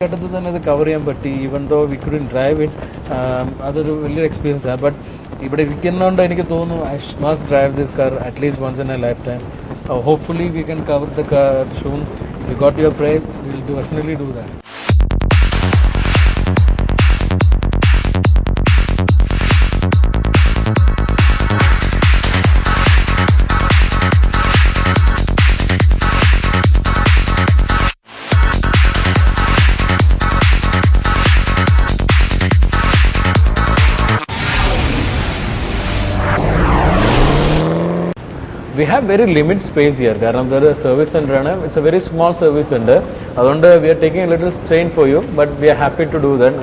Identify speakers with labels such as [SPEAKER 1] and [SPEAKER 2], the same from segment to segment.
[SPEAKER 1] cover even though we couldn't drive it, other experience. But I must drive this car at least once in a lifetime. Hopefully we can cover the car soon. If you got your praise, we'll definitely do that. We have very limited space here. There is a service center. It's a very small service center. We are taking a little strain for you, but we are happy to do that.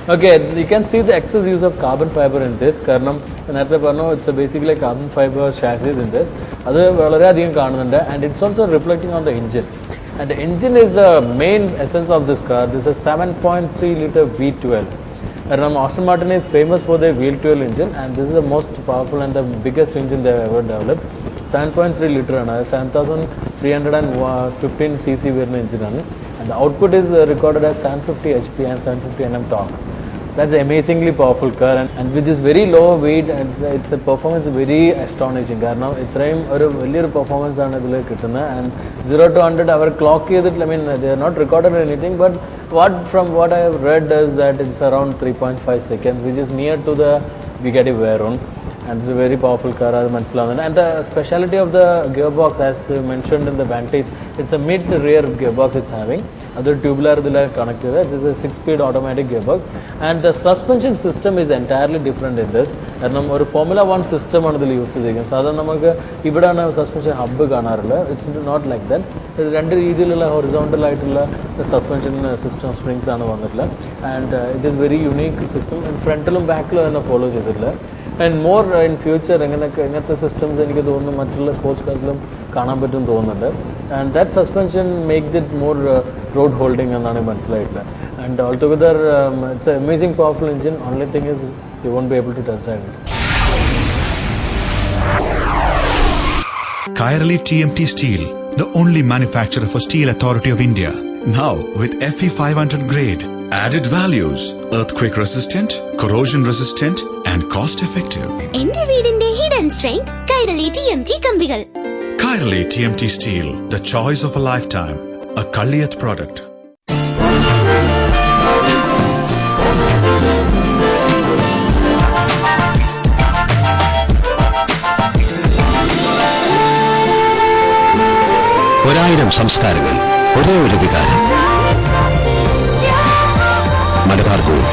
[SPEAKER 1] Okay, you can see the excess use of carbon fiber in this. It's basically a carbon fiber chassis in this. And it's also reflecting on the engine. And the engine is the main essence of this car. This is a 7.3 liter V12. Aston Martin is famous for their V12 engine, and this is the most powerful and the biggest engine they have ever developed. 7.3 liter, 7,315 cc engine, and the output is recorded as 750 HP and 750 Nm torque. That's an amazingly powerful car, and with this very low weight, it's a performance very astonishing. It's a performance and 0 to 100 our clock. I mean, they are not recorded or anything, but from what I have read is that it's around 3.5 seconds, which is near to the Bugatti Veyron, and it's a very powerful car. And the speciality of the gearbox, as mentioned in the Vantage, it's a mid-rear gearbox it's having. Other tubular connected. This is a 6-speed automatic gearbox, and the suspension system is entirely different in this. A Formula 1 system on the use. Suspension hub. It's not like that. Horizontal suspension system springs and it is very unique system. And frontal and back follow. And more in future, systems sports cars and that suspension makes it more road holding and altogether it's an amazing powerful engine. Only thing is you won't be able to test drive it.
[SPEAKER 2] Kairali TMT Steel, the only manufacturer for Steel Authority of India. Now with FE 500 grade, added values, earthquake resistant, corrosion resistant and cost effective.
[SPEAKER 3] Ende veedinte hidden strength, Kairali TMT Kambigal.
[SPEAKER 2] Kairali TMT Steel, the choice of a lifetime, a Kalliyat product.
[SPEAKER 4] ഒരായിരം സംസ്കാരങ്ങൾ ഒരേ ഒരു വികാരം. Malabar gold,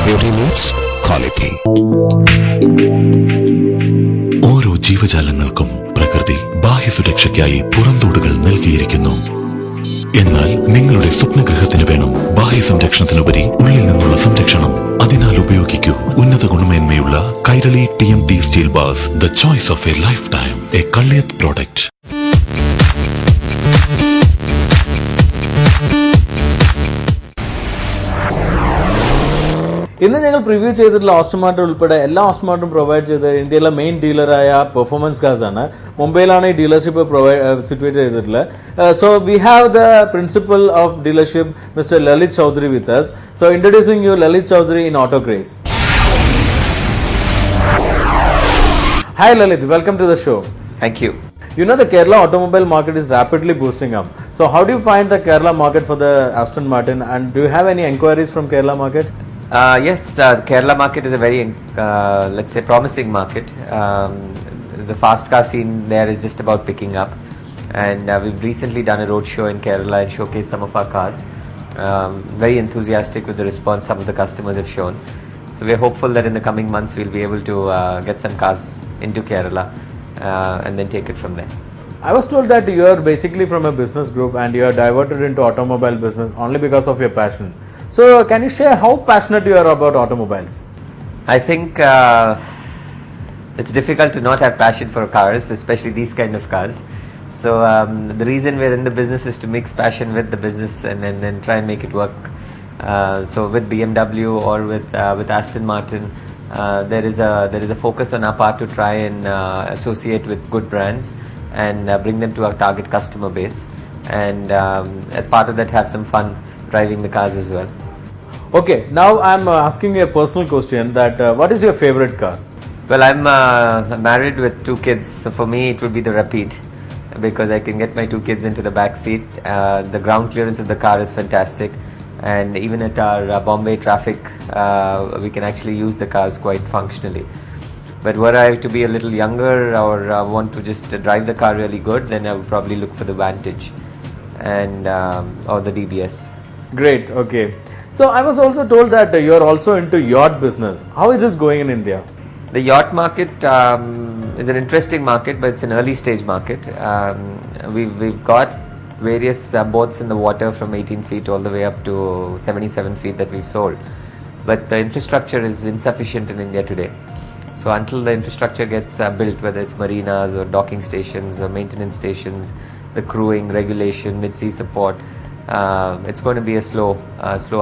[SPEAKER 4] beauty meats quality.
[SPEAKER 2] ഓരോ ജീവജാലങ്ങൾക്കും പ്രകൃതി ബാഹ്യസുരക്ഷയ്ക്കായി പുറന്തോടുകൾ നൽകിയിരിക്കുന്നു. എന്നാൽ നിങ്ങളുടെ സ്വപ്നഗൃഹത്തിന് വേണം ബാഹ്യ സംരക്ഷണത്തിനുപരി ഉള്ളിൽ നിന്നുള്ള സംരക്ഷണം. അതിനാൽ ഉപയോഗിക്കൂ ഉന്നത ഗുണമേന്മയുള്ള Kairali TMT steel bars, the choice of A life time, A Kalliyath product.
[SPEAKER 1] ഇന്ന് ഞങ്ങൾ പ്രിവ്യൂ ചെയ്തിട്ടുള്ള Aston Martin ഉൾപ്പെടെ എല്ലാ Aston Martin പ്രൊവൈഡ് ചെയ്ത ഇന്ത്യയിലെ മെയിൻ ഡീലറായ പെർഫോമൻസ് കാർസ് ആണ്. മുംബൈയിലാണ് ഈ ഡീലർഷിപ്പ് സിറ്റുവേറ്റ് ചെയ്തിട്ടുള്ളത്. So we have the principal of dealership mister Lalit Chaudhary with us. So introducing you Lalit Chaudhary in Auto Craze. Hi Lalit, welcome to the show.
[SPEAKER 5] Thank you.
[SPEAKER 1] You know the Kerala automobile market is rapidly boosting up. So how do you find the Kerala market for the Aston Martin, and do you have any enquiries from Kerala market?
[SPEAKER 5] Yes, the Kerala market is a very, let's say, promising market. The fast car scene there is just about picking up, and we've recently done a road show in Kerala and showcased some of our cars. Very enthusiastic with the response some of the customers have shown. So we're hopeful that in the coming months we'll be able to get some cars into Kerala and then take it from there.
[SPEAKER 1] I was told that you are basically from a business group and you are diverted into automobile business only because of your passion. So can you share how passionate you are about automobiles?
[SPEAKER 5] I think it's difficult to not have passion for cars, especially these kind of cars. So the reason we're in the business is to mix passion with the business and then try and make it work. So with BMW or with Aston Martin, there is a focus on our part to try and associate with good brands and bring them to our target customer base. and as part of that have some fun driving the cars as well.
[SPEAKER 1] Okay, now I'm asking you a personal question that what is your favorite car?
[SPEAKER 5] Well, I'm married with 2 kids, so for me it would be the Rapide, because I can get my 2 kids into the back seat. The ground clearance of the car is fantastic, and even at our Bombay traffic, we can actually use the cars quite functionally. But were I to be a little younger or want to just drive the car really good, then I would probably look for the Vantage and or the DBS.
[SPEAKER 1] Great, okay. So I was also told that you are also into yacht business. How is it going in India?
[SPEAKER 5] The yacht market is an interesting market, but it's an early stage market. We've got various boats in the water from 18 feet all the way up to 77 feet that we've sold. But the infrastructure is insufficient in India today. So until the infrastructure gets built, whether it's marinas or docking stations or maintenance stations, the crewing, regulation, mid-sea support, it's going to be a slow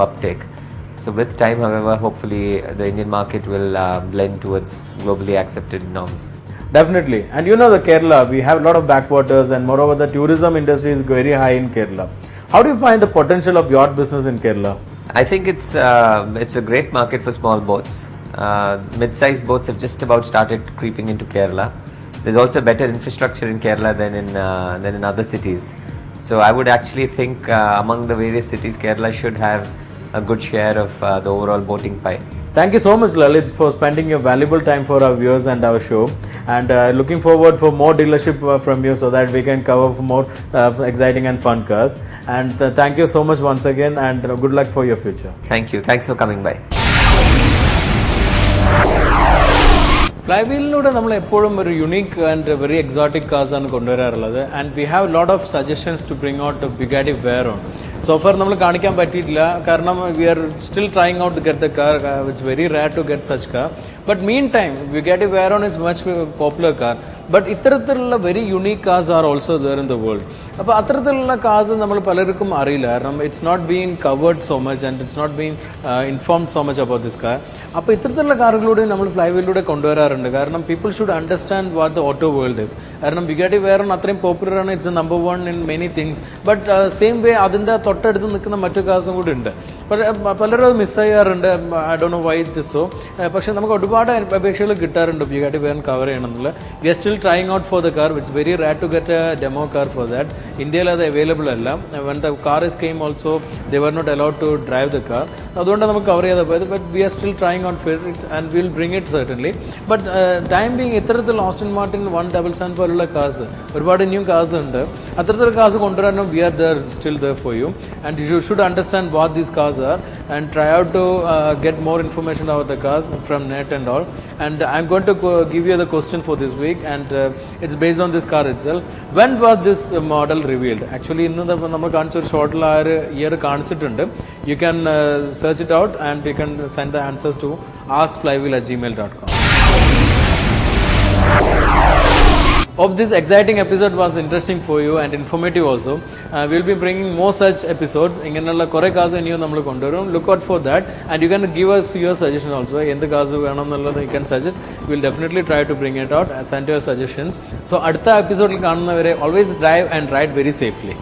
[SPEAKER 5] uptake. So with time, however, hopefully the Indian market will blend towards globally accepted norms.
[SPEAKER 1] Definitely. And you know the Kerala, we have a lot of backwaters, and moreover the tourism industry is very high in Kerala. How do you find the potential of yacht business in Kerala?
[SPEAKER 5] I think it's a great market for small boats. Mid-sized boats have just about started creeping into Kerala. There's also better infrastructure in Kerala than in other cities. So I would actually think among the various cities, Kerala should have a good share of the overall boating pie.
[SPEAKER 1] Thank you so much, Lalit, for spending your valuable time for our viewers and our show. And looking forward for more dealership from you so that we can cover more exciting and fun cars. And thank you so much once again, and good luck for your future.
[SPEAKER 5] Thank you. Thanks for coming by.
[SPEAKER 1] ഫ്ലൈവീലിലൂടെ നമ്മൾ എപ്പോഴും ഒരു unique and very exotic cars ആണ് കൊണ്ടുവരാറുള്ളത്. And we have lot of suggestions to bring out Bugatti Veyron. So far നമ്മൾ കാണിക്കാൻ പറ്റിയിട്ടില്ല, കാരണം we are still trying out to get the car. It's very rare to get such car. But mean time Bugatti Veyron is much popular car. But ഇത്തരത്തിലുള്ള very unique cars are also there in the world. അപ്പോൾ അത്തരത്തിലുള്ള cars നമ്മൾ പലർക്കും അറിയില്ല, കാരണം it's not been covered so much and it's not been informed so much about this car. അപ്പോൾ ഇത്തരത്തിലുള്ള കാറുകളിലൂടെ നമ്മൾ ഫ്ലൈവീലിലൂടെ കൊണ്ടുവരാറുണ്ട്, കാരണം people should understand what the auto world is. കാരണം ബുഗാട്ടി വെയറോൺ അത്രയും പോപ്പുലറാണ്, it's number 1 in many things. But same way അതിൻ്റെ തൊട്ടടുത്ത് നിൽക്കുന്ന മറ്റു കാർസും കൂടി ഉണ്ട്. പലരും അത് മിസ് ചെയ്യാറുണ്ട്. I don't know why it is so. പക്ഷേ നമുക്ക് ഒരുപാട് അപേക്ഷകൾ കിട്ടാറുണ്ട് ബുഗാട്ടി വെയറോൺ കവർ ചെയ്യണമെന്നുള്ള. We are still trying out for the car. It's very rare to get a demo car for that. India അത് അവൈലബിൾ അല്ല. When the car is came also, they were not allowed to drive the car. അതുകൊണ്ട് നമുക്ക് cover ചെയ്താൽ പോയത്. But we are still trying out for it and we'll bring it certainly. But time being ഇത്തരത്തിൽ Austin Martin 177 പോലുള്ള cars, ഒരുപാട് new cars ഉണ്ട്. അത്തരത്തിലുള്ള cars കൊണ്ടുവരാനും we are there, still there for you. And you should understand what these cars are and try out to get more information about the cars from net and all. And I'm going to give you the question for this week, and it's based on this car itself. When was this model revealed? Actually ഇന്ന് നമ്മൾ കാണിച്ച ഒരു ഷോർട്ടിൽ ആ ഒരു year കാണിച്ചിട്ടുണ്ട്. You can search it out and you can send the answers to askflywheel@gmail.com. Hope this exciting episode was interesting for you and informative also. We'll be bringing more such episodes. ഇങ്ങനെയുള്ള കുറേ കാസ് ഇനിയും നമ്മൾ കൊണ്ടുവരും. Look out for that, and you can give us your suggestion also. എന്ത് കാസ് വേണം എന്നുള്ളത് you can suggest. We'll definitely try to bring it out and send your suggestions. So അടുത്ത എപ്പിസോഡിൽ കാണുന്നവരെ always drive and ride very safely.